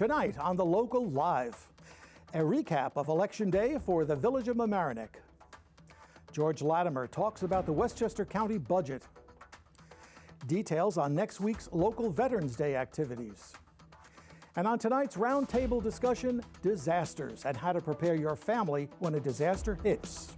Tonight on the Local Live, a recap of Election Day for the Village of Mamaroneck. George Latimer talks about the Westchester County budget. Details on next week's local Veterans Day activities. And on tonight's roundtable discussion, disasters and how to prepare your family when a disaster hits.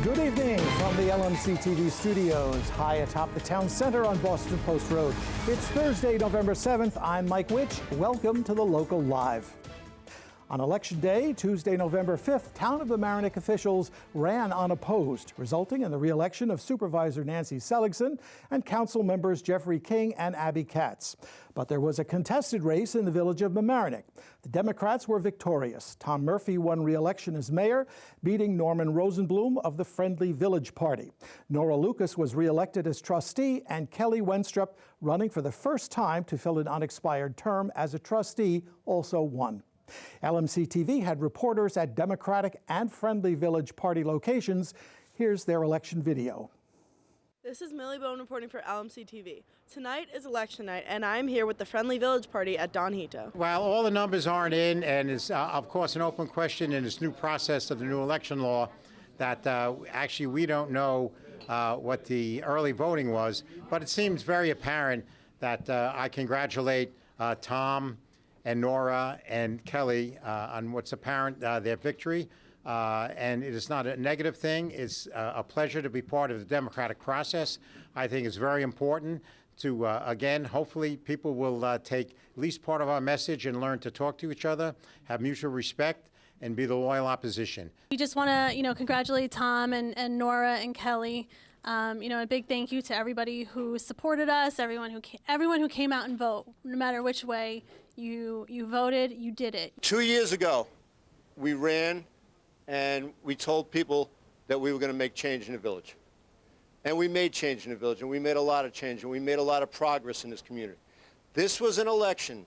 Good evening from the LMC TV studios, high atop the town center on Boston Post Road. It's Thursday, November 7th. I'm Mike Witch. Welcome to the Local Live. On Election Day, Tuesday, November 5th, Town of Mamaroneck officials ran unopposed, resulting in the re-election of Supervisor Nancy Seligson and Council members Jeffrey King and Abby Katz. But there was a contested race in the Village of Mamaroneck. The Democrats were victorious. Tom Murphy won re-election as mayor, beating Norman Rosenblum of the Friendly Village Party. Nora Lucas was re-elected as trustee, and Kelly Wenstrup, running for the first time to fill an unexpired term as a trustee, also won. LMC TV had reporters at Democratic and Friendly Village Party locations. Here's their election video. This is Millie Bone reporting for LMC TV. Tonight is election night, and I'm here with the Friendly Village Party at Don Hito. Well, all the numbers aren't in, and it's, of course, an open question in this new process of the new election law that actually we don't know what the early voting was, but it seems very apparent that I congratulate Tom and Nora and Kelly on what's apparent their victory. And it is not a negative thing. It's a pleasure to be part of the democratic process. I think it's very important to, again, hopefully people will take at least part of our message and learn to talk to each other, have mutual respect, and be the loyal opposition. We just want to, congratulate Tom and Nora and Kelly. A big thank you to everybody who supported us, everyone who came out and vote. No matter which way you voted, you did it. 2 years ago, we ran and we told people that we were going to make change in the village. And we made change in the village, and we made a lot of change, and we made a lot of progress in this community. This was an election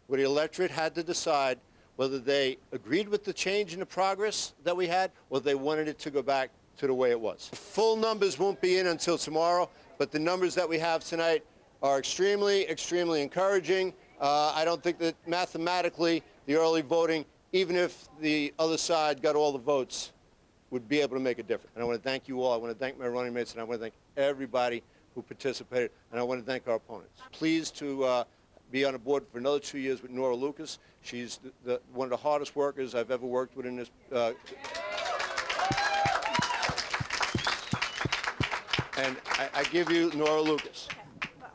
where the electorate had to decide whether they agreed with the change and the progress that we had, or they wanted it to go back to the way it was. Full numbers won't be in until tomorrow, but the numbers that we have tonight are extremely, extremely encouraging. I don't think that mathematically the early voting, even if the other side got all the votes, would be able to make a difference. And I want to thank you all. I want to thank my running mates, and I want to thank everybody who participated, and I want to thank our opponents. Pleased to be on the board for another 2 years with Nora Lucas. She's one of the hardest workers I've ever worked with in this. And I give you Nora Lucas. Okay. Well,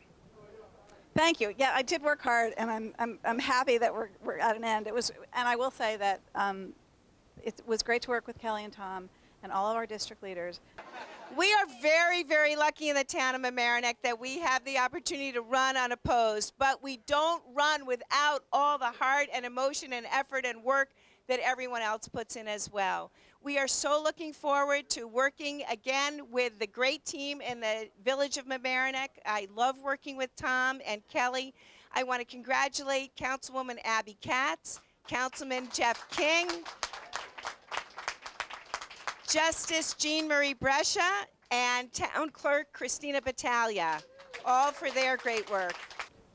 thank you. Yeah, I did work hard, and I'm happy that we're at an end. And I will say that it was great to work with Kelly and Tom and all of our district leaders. We are very, very lucky in the town of Mamaroneck that we have the opportunity to run unopposed, but we don't run without all the heart and emotion and effort and work that everyone else puts in as well. We are so looking forward to working again with the great team in the Village of Mamaroneck. I love working with Tom and Kelly. I want to congratulate Councilwoman Abby Katz, Councilman Jeff King, Justice Jean Marie Brescia, and Town Clerk Christina Battaglia, all for their great work.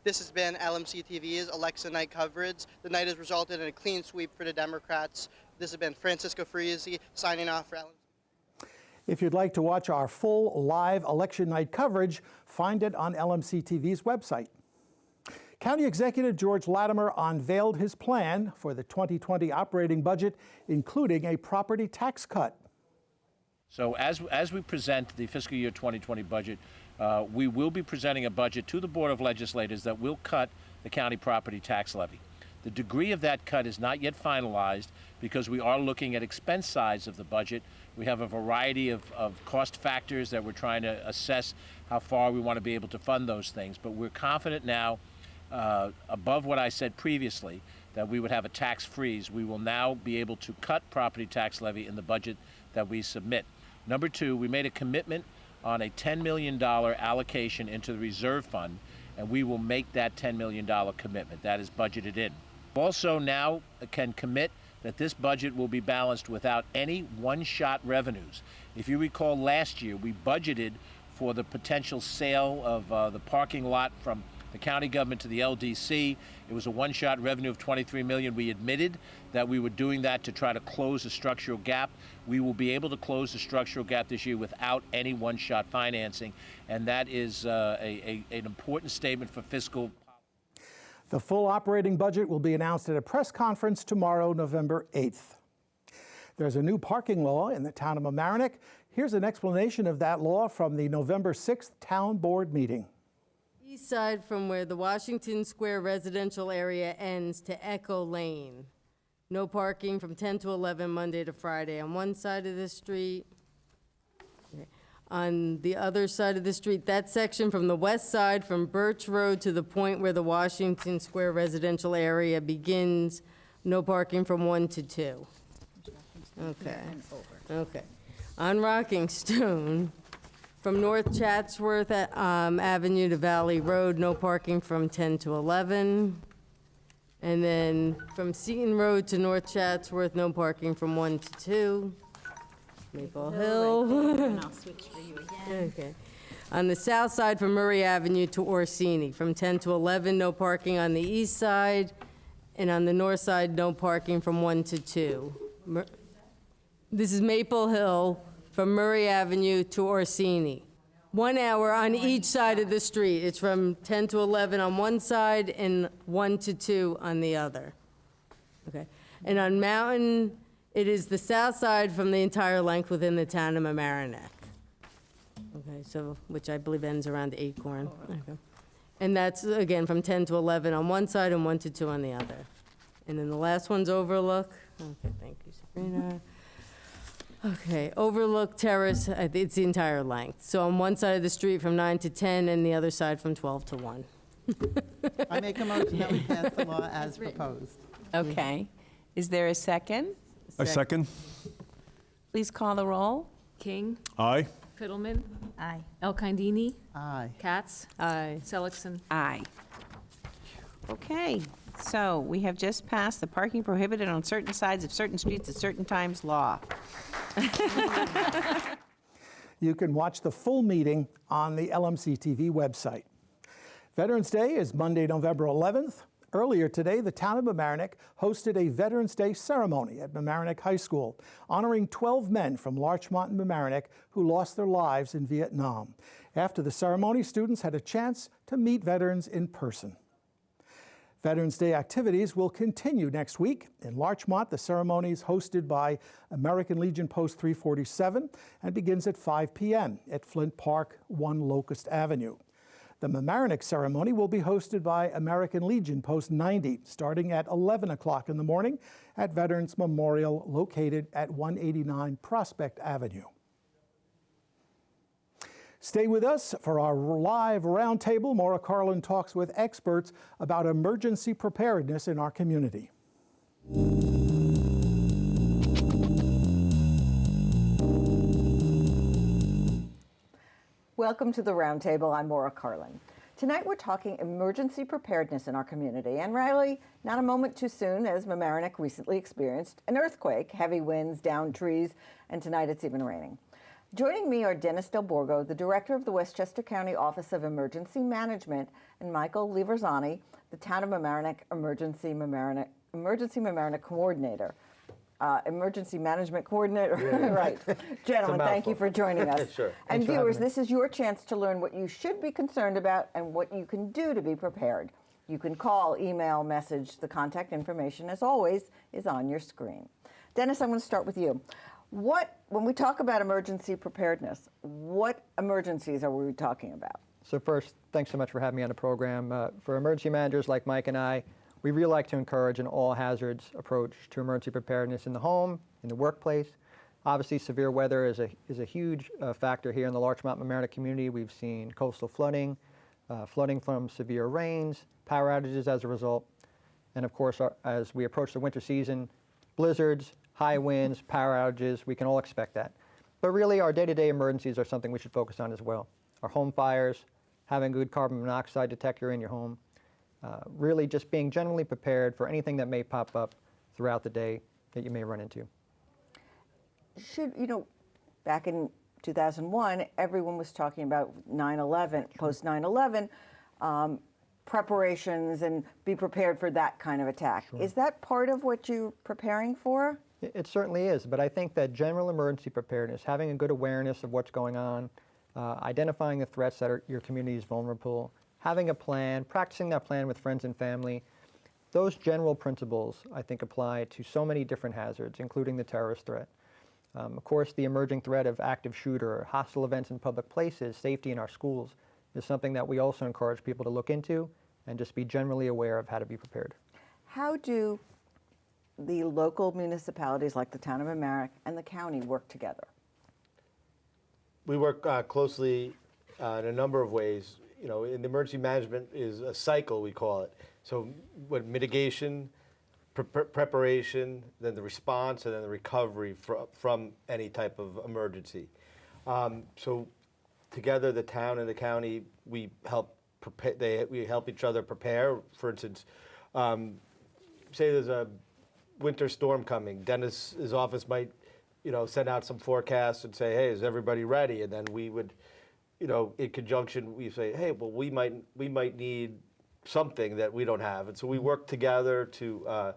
This has been LMC TV's election night coverage. The night has resulted in a clean sweep for the Democrats. This has been Francisco Friesi signing off for LMC. If you'd like to watch our full live election night coverage, find it on LMC TV's website. County Executive George Latimer unveiled his plan for the 2020 operating budget, including a property tax cut. So as we present the fiscal year 2020 budget, we will be presenting a budget to the Board of Legislators that will cut the county property tax levy. The degree of that cut is not yet finalized because we are looking at expense sides of the budget. We have a variety of cost factors that we're trying to assess how far we want to be able to fund those things. But we're confident now, above what I said previously, that we would have a tax freeze. We will now be able to cut property tax levy in the budget that we submit. Number two, we made a commitment on a $10 million allocation into the reserve fund, and we will make that $10 million commitment. That is budgeted in. Also now can commit that this budget will be balanced without any one-shot revenues. If you recall last year, we budgeted for the potential sale of the parking lot from the county government to the LDC. It was a one-shot revenue of $23 million. We admitted that we were doing that to try to close a structural gap. We will be able to close the structural gap this year without any one-shot financing, and that is an important statement for fiscal. The full operating budget will be announced at a press conference tomorrow, November 8th. There's a new parking law in the town of Mamaroneck. Here's an explanation of that law from the November 6th town board meeting. East side from where the Washington Square residential area ends to Echo Lane. No parking from 10 to 11 Monday to Friday on one side of the street. On the other side of the street, that section from the west side from Birch Road to the point where the Washington Square residential area begins, no parking from 1 to 2. Okay. Okay. On Rocking Stone, from North Chatsworth Avenue to Valley Road, no parking from 10 to 11. And then from Seton Road to North Chatsworth, no parking from 1 to 2. Maple Hill. And I'll switch for you again. Okay. On the south side from Murray Avenue to Orsini, from 10 to 11, no parking on the east side. And on the north side, no parking from 1 to 2. This is Maple Hill from Murray Avenue to Orsini. 1 hour on each side of the street. It's from 10 to 11 on one side and 1 to 2 on the other. Okay. And on Mountain, it is the south side from the entire length within the town of Mamaroneck. Okay, so, which I believe ends around Acorn. Okay. And that's, again, from 10 to 11 on one side and 1 to 2 on the other. And then the last one's Overlook. Okay, thank you, Sabrina. Okay, Overlook Terrace, it's the entire length. So on one side of the street from 9 to 10 and the other side from 12 to 1. I make a motion that we pass the law as proposed. Okay. Is there a second? A second. Please call the roll. King, Aye. Fiddleman, Aye. Elkindini, Aye. Katz, Aye. Seligson. Aye. Okay, so we have just passed the parking prohibited on certain sides of certain streets at certain times law. You can watch the full meeting on the LMC TV website. Veterans Day is Monday, November 11th. Earlier today, the town of Mamaroneck hosted a Veterans Day ceremony at Mamaroneck High School, honoring 12 men from Larchmont and Mamaroneck who lost their lives in Vietnam. After the ceremony, students had a chance to meet veterans in person. Veterans Day activities will continue next week. In Larchmont, the ceremony is hosted by American Legion Post 347 and begins at 5 p.m. at Flint Park, 1 Locust Avenue. The Mamaroneck ceremony will be hosted by American Legion Post 90, starting at 11 o'clock in the morning at Veterans Memorial, located at 189 Prospect Avenue. Stay with us for our live roundtable. Maura Carlin talks with experts about emergency preparedness in our community. Welcome to the Roundtable. I'm Maura Carlin. Tonight we're talking emergency preparedness in our community, and really not a moment too soon, as Mamaroneck recently experienced an earthquake, heavy winds, downed trees, and tonight it's even raining. Joining me are Dennis Del Borgo, the director of the Westchester County Office of Emergency Management, and Michael Liverzani, the Town of Mamaroneck Emergency Mamaroneck Coordinator. Emergency Management Coordinator, yeah. Right. Gentlemen, thank you for joining us. Sure. And viewers, this is your chance to learn what you should be concerned about and what you can do to be prepared. You can call, email, message. The contact information, as always, is on your screen. Dennis, I'm going to start with you. When we talk about emergency preparedness, what emergencies are we talking about? So first, thanks so much for having me on the program. For emergency managers like Mike and I, we really like to encourage an all-hazards approach to emergency preparedness in the home, in the workplace. Obviously, severe weather is a huge factor here in the Larchmont Mamaroneck community. We've seen coastal flooding, flooding from severe rains, power outages as a result, and of course, as we approach the winter season, blizzards, high winds, power outages, we can all expect that. But really, our day-to-day emergencies are something we should focus on as well. Our home fires, having a good carbon monoxide detector in your home, really just being generally prepared for anything that may pop up throughout the day that you may run into. Back in 2001, everyone was talking about 9/11, post 9/11, preparations and be prepared for that kind of attack. Sure. Is that part of what you're preparing for? It certainly is, but I think that general emergency preparedness, having a good awareness of what's going on, identifying the threats that your community is vulnerable, having a plan, practicing that plan with friends and family, those general principles, I think, apply to so many different hazards, including the terrorist threat. Of course, the emerging threat of active shooter, hostile events in public places, safety in our schools is something that we also encourage people to look into and just be generally aware of how to be prepared. How do the local municipalities like the town of Mamaroneck and the county work together? We work closely in a number of ways. In the emergency management is a cycle, we call it. So mitigation, preparation, then the response, and then the recovery from any type of emergency. So together, the town and the county, we help we help each other prepare. For instance, say there's a winter storm coming. Dennis's office might, send out some forecasts and say, hey, is everybody ready? And then we would, in conjunction, we say, hey, well, we might need something that we don't have. And so we work together to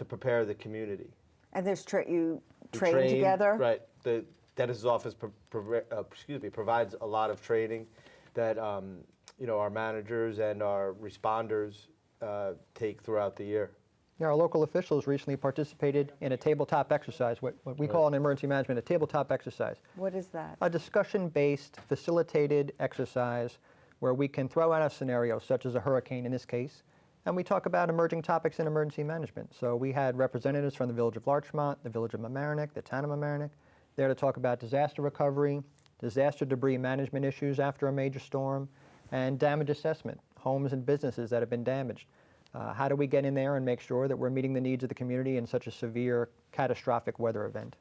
prepare the community. And there's you train together? Right. The Dennis's office provides a lot of training that our managers and our responders take throughout the year. Our local officials recently participated in a tabletop exercise, what we call in emergency management a tabletop exercise. What is that? A discussion-based, facilitated exercise where we can throw out a scenario, such as a hurricane in this case, and we talk about emerging topics in emergency management. So we had representatives from the village of Larchmont, the village of Mamaroneck, the town of Mamaroneck, there to talk about disaster recovery, disaster debris management issues after a major storm, and damage assessment, homes and businesses that have been damaged. How do we get in there and make sure that we're meeting the needs of the community in such a severe, catastrophic weather event?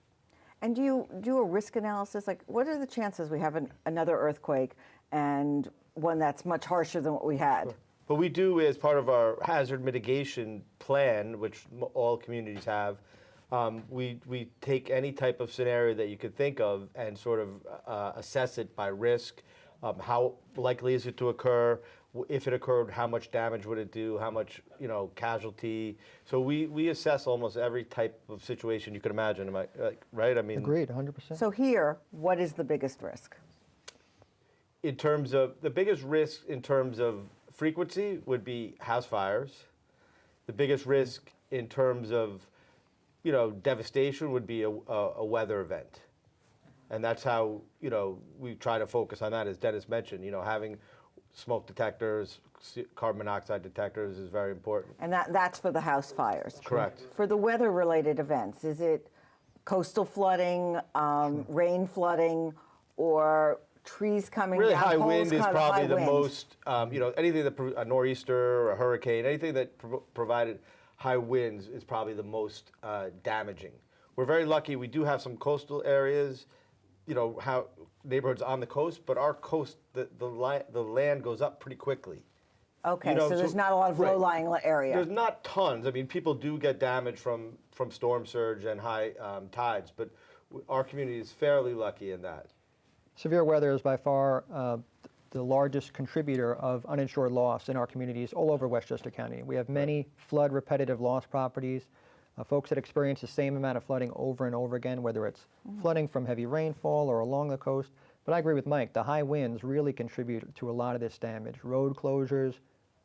And do you do a risk analysis? Like, what are the chances we have another earthquake and one that's much harsher than what we had? Sure. What we do as part of our hazard mitigation plan, which all communities have, we take any type of scenario that you could think of and sort of assess it by risk. How likely is it to occur? If it occurred, how much damage would it do? How much, casualty? So we assess almost every type of situation you could imagine. Am I right? I mean, agreed, 100%. So here, what is the biggest risk? In terms of the biggest risk in terms of frequency would be house fires. The biggest risk in terms of, devastation would be a weather event. And that's how, we try to focus on that, as Dennis mentioned, having smoke detectors, carbon monoxide detectors is very important. And that's for the house fires? Correct. For the weather-related events, is it coastal flooding, rain flooding, or trees coming really down? High wind is probably the wind. most, anything that, a nor'easter or a hurricane, anything that provided high winds is probably the most damaging. We're very lucky. We do have some coastal areas, how neighborhoods on the coast, but our coast, the land goes up pretty quickly. Okay, so there's not a lot of low-lying area. There's not tons. I mean, people do get damage from storm surge and high tides, but our community is fairly lucky in that. Severe weather is by far the largest contributor of uninsured loss in our communities all over Westchester County. We have many flood repetitive loss properties, folks that experience the same amount of flooding over and over again, whether it's flooding from heavy rainfall or along the coast. But I agree with Mike, the high winds really contribute to a lot of this damage. Road closures,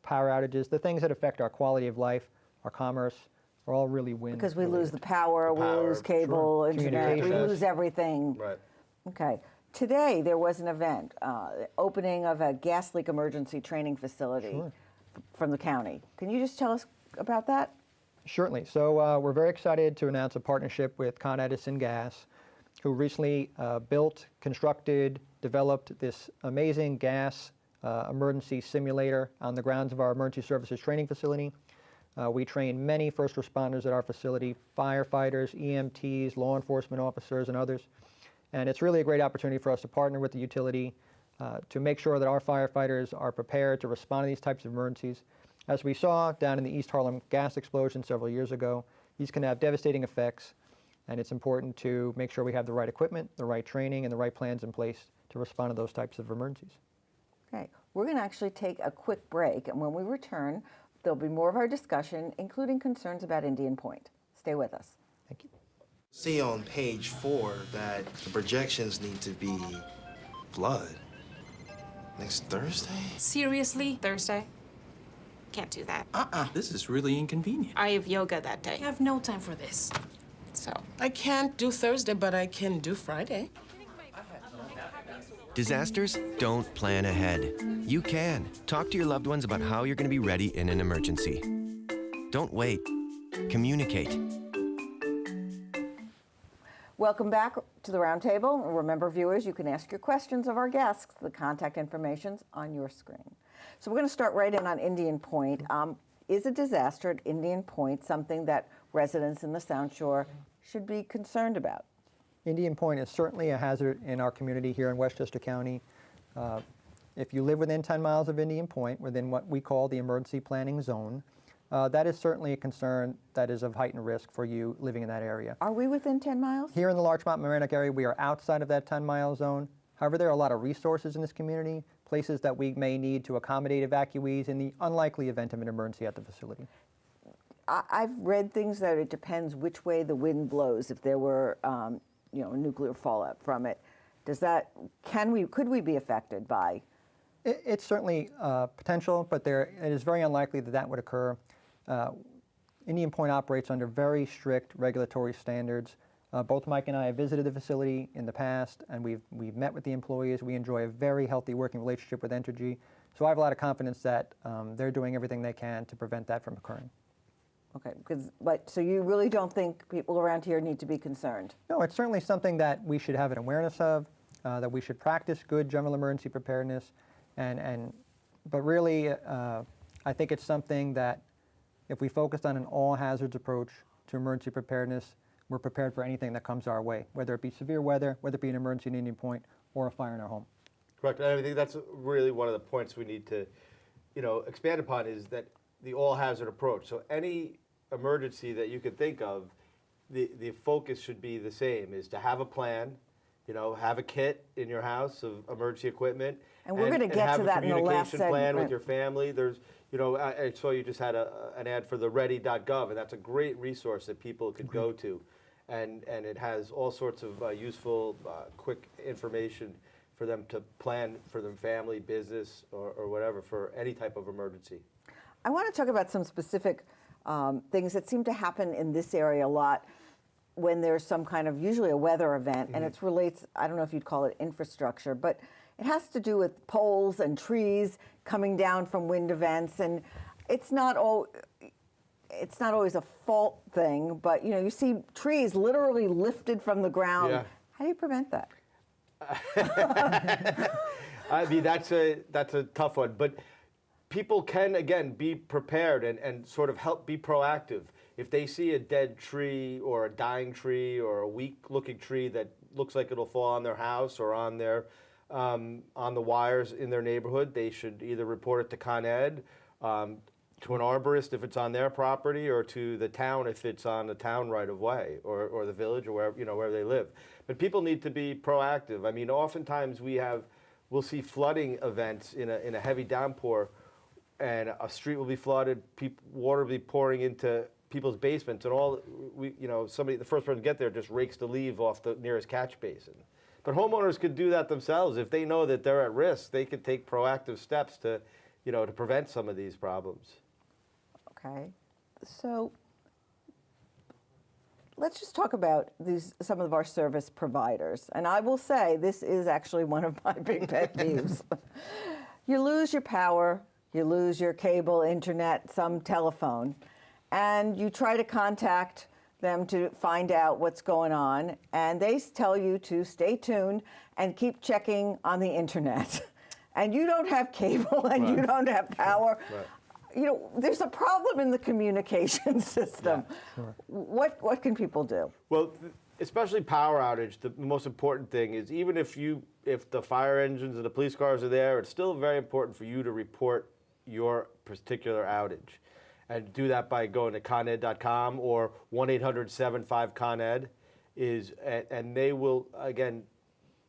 power outages, the things that affect our quality of life, our commerce, are all really wind Because we related. lose the power, we lose cable, internet, we lose everything. Right. Okay. Today, there was an event, opening of a gas leak emergency training facility from the county. Can you just tell us about that? Certainly. So we're very excited to announce a partnership with Con Edison Gas, who recently built, constructed, developed this amazing gas emergency simulator on the grounds of our emergency services training facility. We train many first responders at our facility, firefighters, EMTs, law enforcement officers, and others. And it's really a great opportunity for us to partner with the utility to make sure that our firefighters are prepared to respond to these types of emergencies. As we saw down in the East Harlem gas explosion several years ago, these can have devastating effects, and it's important to make sure we have the right equipment, the right training, and the right plans in place to respond to those types of emergencies. Okay, we're going to actually take a quick break, and when we return, there'll be more of our discussion, including concerns about Indian Point. Stay with us. Thank you. See on page 4 that the projections need to be flood next Thursday? Seriously? Thursday? Can't do that. This is really inconvenient. I have yoga that day. I have no time for this. So. I can't do Thursday, but I can do Friday. Disasters don't plan ahead. You can. Talk to your loved ones about how you're going to be ready in an emergency. Don't wait. Communicate. Welcome back to the roundtable. Remember, viewers, you can ask your questions of our guests. The contact information's on your screen. So we're going to start right in on Indian Point. Is a disaster at Indian Point something that residents in the Sound Shore should be concerned about? Indian Point is certainly a hazard in our community here in Westchester County. If you live within 10 miles of Indian Point, within what we call the emergency planning zone, that is certainly a concern that is of heightened risk for you living in that area. Are we within 10 miles? Here in the Larchmont Mamaroneck area, we are outside of that 10-mile zone. However, there are a lot of resources in this community, places that we may need to accommodate evacuees in the unlikely event of an emergency at the facility. I've read things that it depends which way the wind blows. If there were, nuclear fallout from it, could we be affected by? It's certainly potential, but it is very unlikely that that would occur. Indian Point operates under very strict regulatory standards. Both Mike and I have visited the facility in the past, and we've met with the employees. We enjoy a very healthy working relationship with Entergy. So I have a lot of confidence that they're doing everything they can to prevent that from occurring. Okay, so you really don't think people around here need to be concerned? No, it's certainly something that we should have an awareness of, that we should practice good general emergency preparedness, but really, I think it's something that if we focused on an all hazards approach to emergency preparedness, we're prepared for anything that comes our way, whether it be severe weather, whether it be an emergency at Indian Point, or a fire in our home. Correct. And I think that's really one of the points we need to, expand upon is that the all-hazard approach. So any emergency that you could think of, the focus should be the same, is to have a plan, have a kit in your house of emergency equipment. And we're going to get to that in the last segment. Have a communication plan with your family. There's, I saw you just had an ad for the ready.gov, and that's a great resource that people could go to. And it has all sorts of useful, quick information for them to plan for their family, business, or whatever, for any type of emergency. I want to talk about some specific things that seem to happen in this area a lot when there's some kind of, usually a weather event, and it relates, I don't know if you'd call it infrastructure, but it has to do with poles and trees coming down from wind events, and it's not always a fault thing, but you see trees literally lifted from the ground. Yeah. How do you prevent that? I mean, that's a tough one, but people can, again, be prepared and sort of help be proactive. If they see a dead tree or a dying tree or a weak-looking tree that looks like it'll fall on their house or on their on the wires in their neighborhood, they should either report it to Con Ed, to an arborist if it's on their property, or to the town if it's on the town right-of-way, or the village, or wherever they live. But people need to be proactive. I mean, oftentimes we'll see flooding events in a heavy downpour, and a street will be flooded, water will be pouring into people's basements, and the first person to get there just rakes the leaf off the nearest catch basin. But homeowners could do that themselves. If they know that they're at risk, they could take proactive steps to prevent some of these problems. Okay, so let's just talk about some of our service providers. And I will say, this is actually one of my big pet peeves. You lose your power, you lose your cable, internet, some telephone, and you try to contact them to find out what's going on, and they tell you to stay tuned and keep checking on the internet. And you don't have cable and you don't have power. Right. There's a problem in the communication system. Yeah, sure. What can people do? Well, especially power outage, the most important thing is even if the fire engines and the police cars are there, it's still very important for you to report your particular outage. And do that by going to coned.com or 1-800-75-CON-ED and they will, again,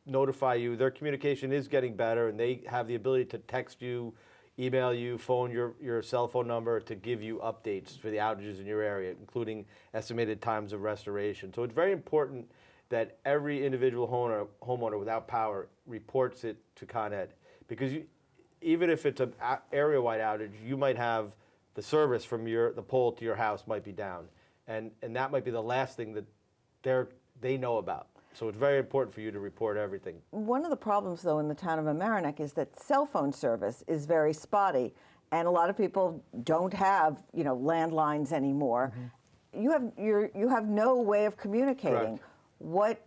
notify you. Their communication is getting better, and they have the ability to text you, email you, phone your cell phone number to give you updates for the outages in your area, including estimated times of restoration. So it's very important that every individual homeowner without power reports it to Con Ed, because even if it's an area-wide outage, you might have the service from the pole to your house might be down, and that might be the last thing that they know about. So it's very important for you to report everything. One of the problems, though, in the town of Mamaroneck is that cell phone service is very spotty, and a lot of people don't have, landlines anymore. Mm-hmm. You have no way of communicating. Correct.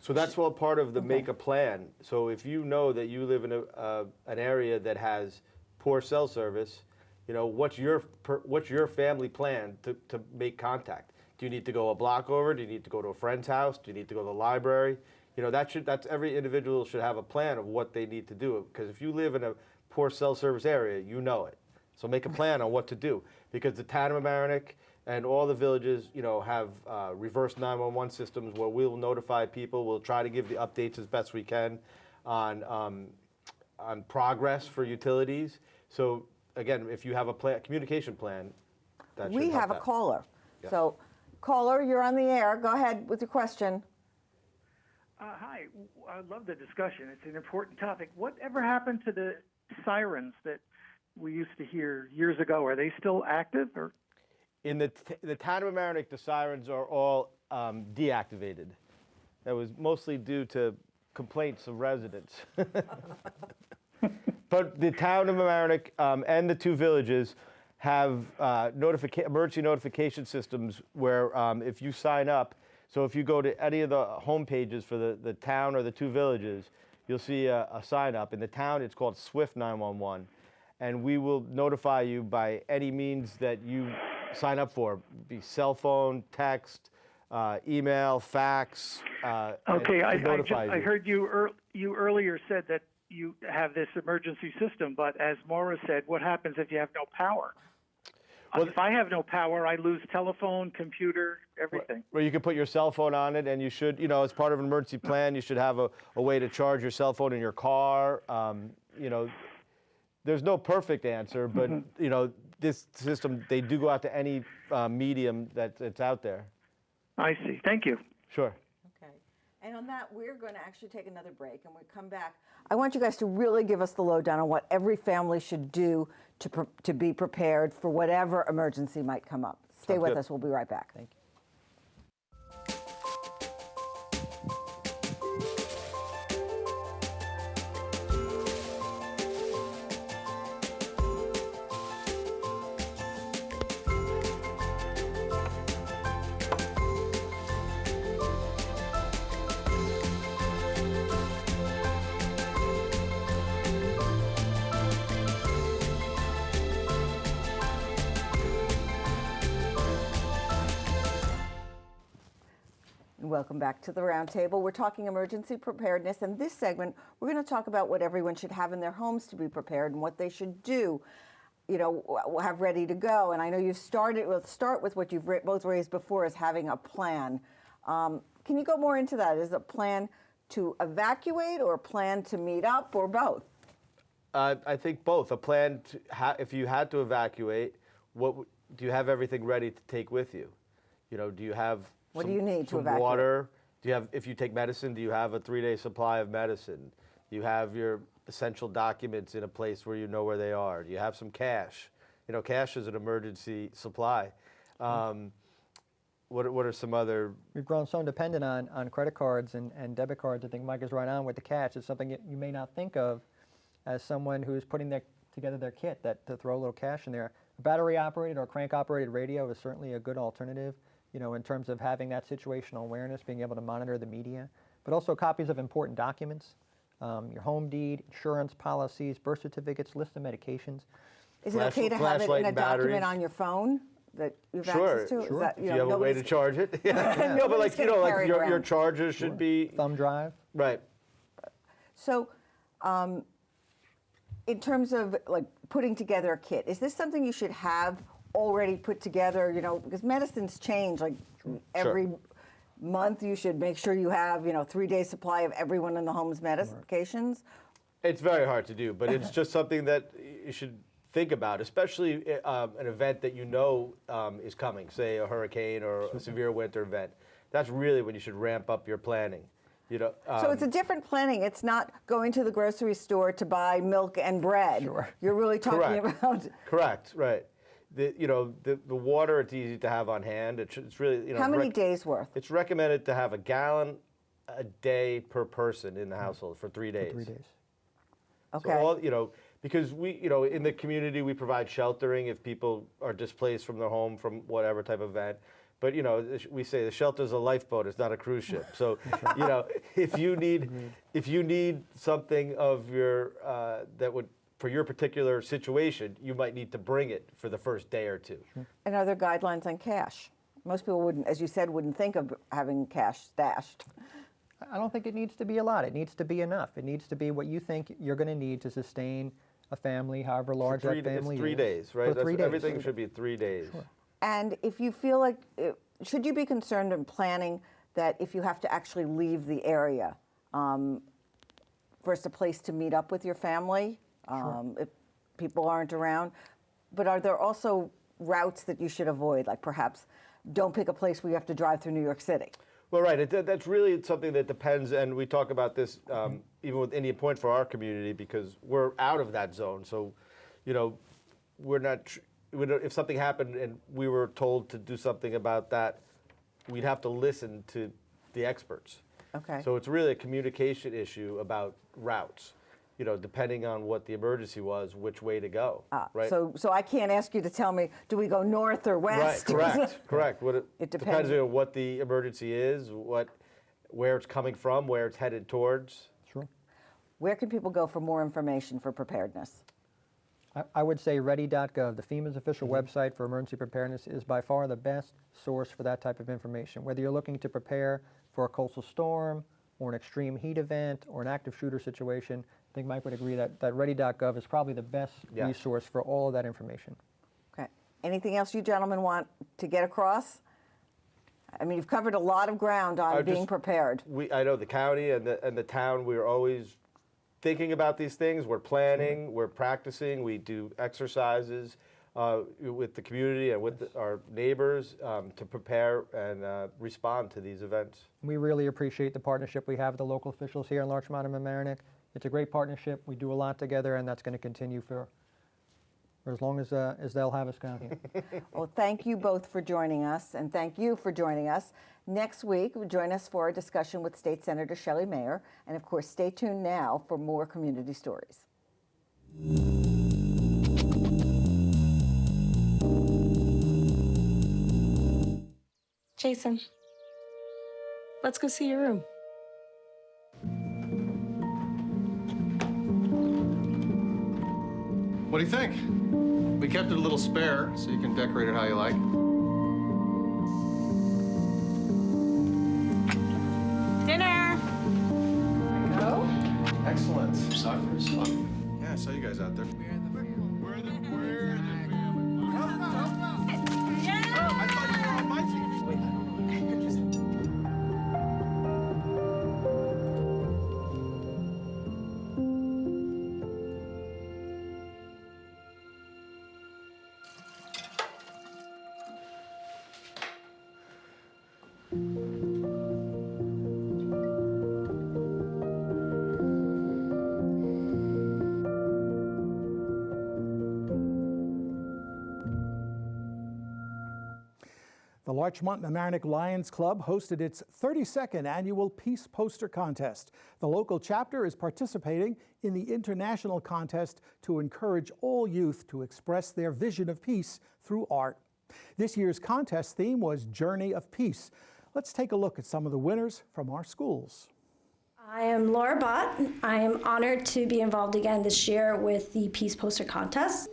So that's all part of the make a plan. So if you know that you live in an area that has poor cell service, what's your family plan to make contact? Do you need to go a block over? Do you need to go to a friend's house? Do you need to go to the library? That's every individual should have a plan of what they need to do. Because if you live in a poor cell service area, you know it. So make a plan on what to do. Because the town of Mamaroneck and all the villages, have reverse 911 systems where we'll notify people. We'll try to give the updates as best we can on progress for utilities. So again, if you have a communication plan, that should We help have a that. caller. Yeah. So, caller, you're on the air. Go ahead with your question. Hi. I love the discussion. It's an important topic. Whatever happened to the sirens that we used to hear years ago? Are they still active? Or in the town of Mamaroneck, the sirens are all deactivated. That was mostly due to complaints of residents. But the town of Mamaroneck and the two villages have emergency notification systems where if you sign up, so if you go to any of the home pages for the town or the two villages, you'll see a sign up. In the town, it's called Swift 911. And we will notify you by any means that you sign up for, be cell phone, text, email, fax. Okay, I heard you earlier said that you have this emergency system, but as Maura said, what happens if you have no power? Well, if I have no power, I lose telephone, computer, everything. Well, you can put your cell phone on it, and you should, as part of an emergency plan, you should have a way to charge your cell phone in your car. There's no perfect answer, but this system, they do go out to any medium that's out there. I see. Thank you. Sure. Okay. And on that, we're going to actually take another break, and when we come back, I want you guys to really give us the lowdown on what every family should do to be prepared for whatever emergency might come up. Stay with us. We'll be right back. Thank you. Welcome back to the Roundtable. We're talking emergency preparedness, and this segment, we're going to talk about what everyone should have in their homes to be prepared and what they should do, have ready to go. And I know you've started, we'll start with what you've both raised before, is having a plan. Can you go more into that? Is it a plan to evacuate or a plan to meet up or both? I think both. A plan, if you had to evacuate, do you have everything ready to take with you? Do you have what do you need to evacuate? Water? Do you have, if you take medicine, do you have a 3-day supply of medicine? Do you have your essential documents in a place where you know where they are? Do you have some cash? Cash is an emergency supply. What are some other? We've grown so dependent on credit cards and debit cards. I think Mike is right on with the cash. It's something you may not think of as someone who's putting together their kit, that to throw a little cash in there. A battery-operated or crank-operated radio is certainly a good alternative, in terms of having that situational awareness, being able to monitor the media, but also copies of important documents, your home deed, insurance policies, birth certificates, list of medications. Is it okay to have it in a document on your phone? that you have Sure, access to? Is sure. that, If you have a way to charge it. Yeah. No, but like, you know, like your charger should be. Thumb drive. Right. So, in terms of like putting together a kit, is this something you should have already put together? You know, because medicines change. Like every month, you should make sure you have 3 days supply of everyone in the home's medications. It's very hard to do, but it's just something that you should think about, especially an event that you know is coming, say a hurricane or a severe winter event. That's really when you should ramp up your planning. You know, so it's a different planning. It's not going to the grocery store to buy milk and bread. Sure. You're really talking about. Correct. Right. The water, it's easy to have on hand. It's really How many days worth? It's recommended to have a gallon a day per person in the household for 3 days. For 3 days. Okay. So all, because we, in the community we provide sheltering if people are displaced from their home from whatever type of event. But we say the shelter's a lifeboat; it's not a cruise ship. So, if you need something of your that would for your particular situation, you might need to bring it for the first day or two. And are there guidelines on cash? Most people wouldn't, as you said, wouldn't think of having cash stashed. I don't think it needs to be a lot. It needs to be enough. It needs to be what you think you're going to need to sustain a family, however large that family is. It's 3 days, right? For 3 days. Everything should be 3 days. Sure. And if you feel like, should you be concerned in planning that if you have to actually leave the area, first a place to meet up with your family, if people aren't around, but are there also routes that you should avoid, like perhaps don't pick a place where you have to drive through New York City? Well, right. That's really something that depends, and we talk about this even with Indian Point for our community because we're out of that zone. So, we're not. If something happened and we were told to do something about that, we'd have to listen to the experts. Okay. So it's really a communication issue about routes. Depending on what the emergency was, which way to go. Right. So I can't ask you to tell me, do we go north or west? Right. Correct. It depends on what the emergency is, where it's coming from, where it's headed towards. Sure. Where can people go for more information for preparedness? I would say ready.gov, the FEMA's official website for emergency preparedness, is by far the best source for that type of information. Whether you're looking to prepare for a coastal storm or an extreme heat event or an active shooter situation, I think Mike would agree that ready.gov is probably the best resource for all of that information. Okay. Anything else you gentlemen want to get across? I mean, you've covered a lot of ground on being prepared. I know the county and the town, we're always thinking about these things. We're planning, we're practicing, we do exercises with the community and with our neighbors to prepare and respond to these events. We really appreciate the partnership we have with the local officials here in Larchmont and Mamaroneck. It's a great partnership. We do a lot together, and that's going to continue for as long as they'll have us down here. Well, thank you both for joining us, and thank you for joining us. Next week, join us for a discussion with State Senator Shelley Mayer, and of course, stay tuned now for more community stories. Jason, let's go see your room. What do you think? We kept it a little spare, so you can decorate it how you like. Dinner! Go. Excellent. Soccer's fun. Yeah, I saw you guys out there. The Larchmont Mamaroneck Lions Club hosted its 32nd annual Peace Poster Contest. The local chapter is participating in the international contest to encourage all youth to express their vision of peace through art. This year's contest theme was Journey of Peace. Let's take a look at some of the winners from our schools. I am Laura Bott. I am honored to be involved again this year with the Peace Poster Contest.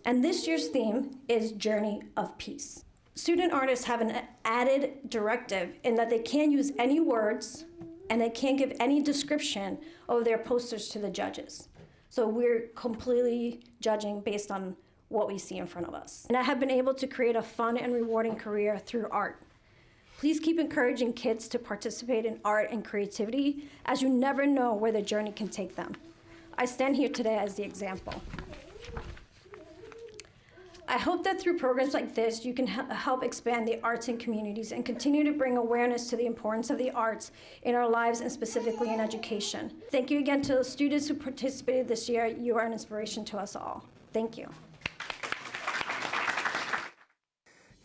And this year's theme is Journey of Peace. Student artists have an added directive in that they can't use any words and they can't give any description of their posters to the judges. So we're completely judging based on what we see in front of us. And I have been able to create a fun and rewarding career through art. Please keep encouraging kids to participate in art and creativity, as you never know where the journey can take them. I stand here today as the example. I hope that through programs like this, you can help expand the arts in communities and continue to bring awareness to the importance of the arts in our lives and specifically in education. Thank you again to the students who participated this year. You are an inspiration to us all. Thank you.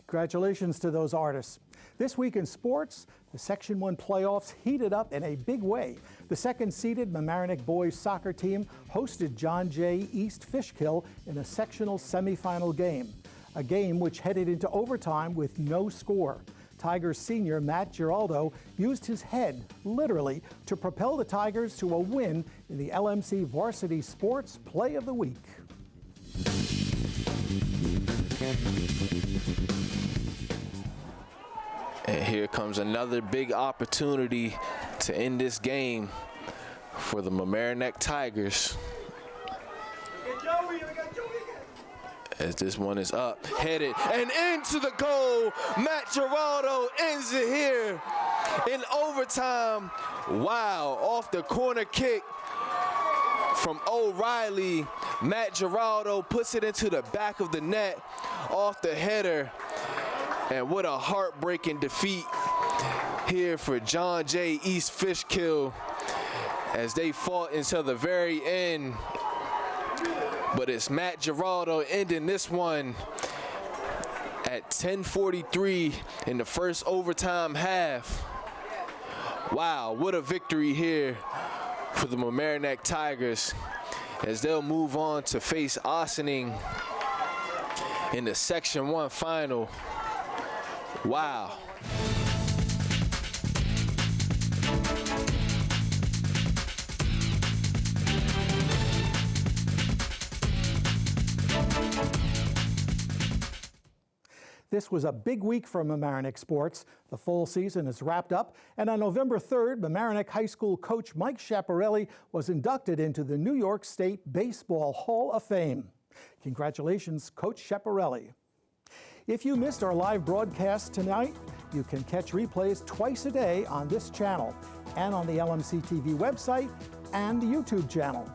Congratulations to those artists. This week in sports, the Section 1 playoffs heated up in a big way. The second-seeded Mamaroneck boys soccer team hosted John Jay East Fishkill in a sectional semifinal game, a game which headed into overtime with no score. Tigers senior Matt Giraldo used his head, literally, to propel the Tigers to a win in the LMC Varsity Sports Play of the Week. And here comes another big opportunity to end this game for the Mamaroneck Tigers. As this one is up, headed, and into the goal. Matt Giraldo ends it here in overtime. Wow, off the corner kick from O'Reilly. Matt Giraldo puts it into the back of the net off the header. And what a heartbreaking defeat here for John Jay East Fishkill as they fought until the very end. But it's Matt Giraldo ending this one at 10:43 in the first overtime half. Wow, what a victory here for the Mamaroneck Tigers as they'll move on to face Ossining in the Section 1 final. Wow. This was a big week for Mamaroneck sports. The fall season is wrapped up, and on November 3rd, Mamaroneck High School coach Mike Schiaparelli was inducted into the New York State Baseball Hall of Fame. Congratulations, Coach Schiaparelli. If you missed our live broadcast tonight, you can catch replays twice a day on this channel and on the LMC TV website and YouTube channel.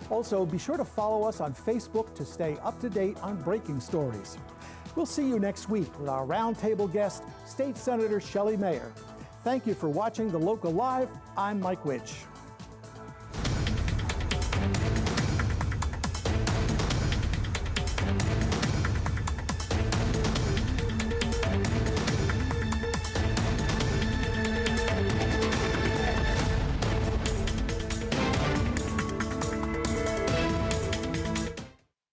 Also, be sure to follow us on Facebook to stay up to date on breaking stories. We'll see you next week with our roundtable guest, State Senator Shelley Mayer. Thank you for watching The Local Live. I'm Mike Witch.